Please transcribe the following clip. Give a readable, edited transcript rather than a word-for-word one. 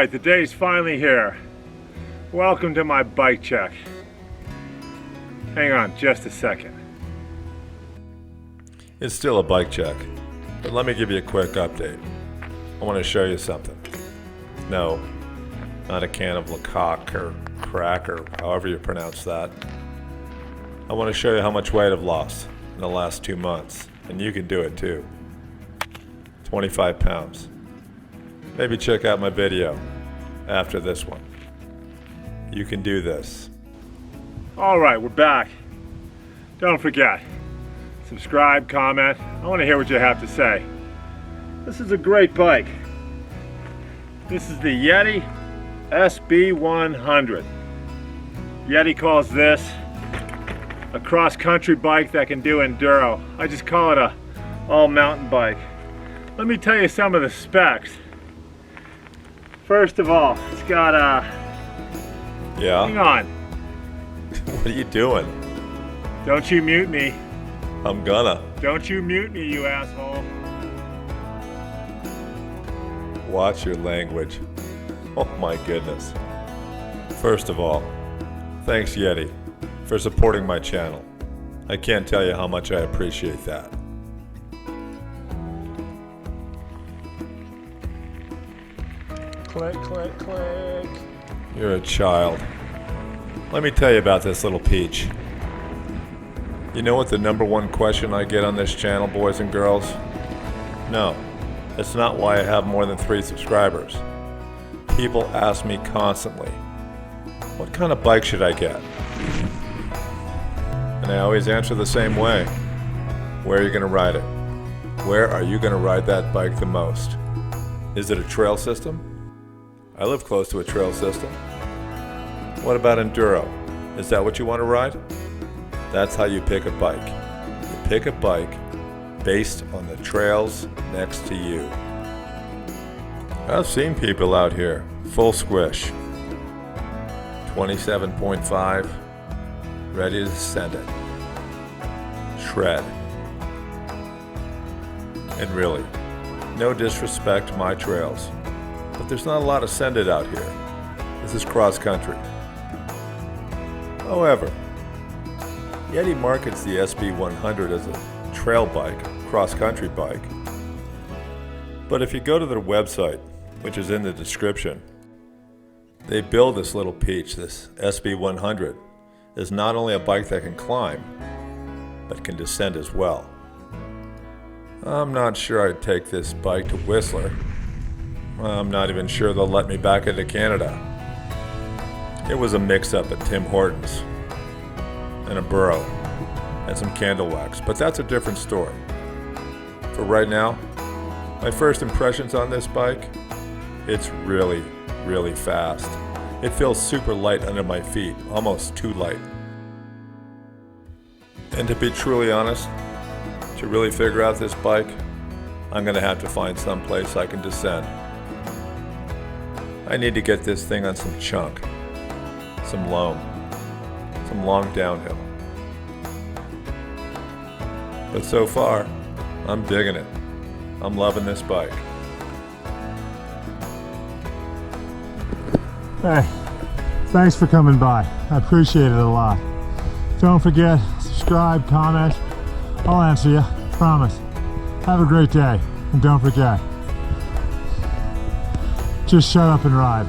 Alright, the day's finally here. Welcome to my bike check. Hang on just a second. It's still a bike check, but let me give you a quick update. I want to show you something. No, not a can of Lecoq or crack or however you pronounce that. I want to show you how much weight I've lost in the last 2 months, and you can do it too. 25 pounds. Maybe check out my video after this one. You can do this. Alright, we're back. Don't forget, subscribe, comment. I want to hear what you have to say. This is a great bike. This is the Yeti SB100. Yeti calls this a cross-country bike that can do enduro. I just call it a all-mountain bike. Let me tell you some of the specs. First of all, it's got a... Yeah? Hang on. What are you doing? Don't you mute me. I'm gonna. Don't you mute me, you asshole. Watch your language. Oh my goodness. First of all, thanks Yeti for supporting my channel. I can't tell you how much I appreciate that. Click, click, click. You're a child. Let me tell you about this little peach. You know what the #1 question I get on this channel, boys and girls? No, it's not why I have more than 3 subscribers. People ask me constantly, what kind of bike should I get? And I always answer the same way. Where are you going to ride it? Where are you going to ride that bike the most? Is it a trail system? I live close to a trail system. What about enduro? Is that what you want to ride? That's how you pick a bike. You pick a bike based on the trails next to you. I've seen people out here, full squish, 27.5, ready to send it. Shred. And really, no disrespect to my trails, but there's not a lot of send it out here. This is cross country. However, Yeti markets the SB100 as a trail bike, cross-country bike. But if you go to their website, which is in the description, they build this little peach, this SB100, is not only a bike that can climb, but can descend as well. I'm not sure I'd take this bike to Whistler. I'm not even sure they'll let me back into Canada. It was a mix-up at Tim Hortons, and a burro, and some candle wax, but that's a different story. For right now, my first impressions on this bike, it's really, really fast. It feels super light under my feet, almost too light. And to be truly honest, to really figure out this bike, I'm gonna have to find some place I can descend. I need to get this thing on some chunk, some loam, some long downhill. But so far, I'm digging it. I'm loving this bike. Hey, thanks for coming by. I appreciate it a lot. Don't forget, subscribe, comment. I'll answer you, promise. Have a great day, and don't forget, just shut up and ride.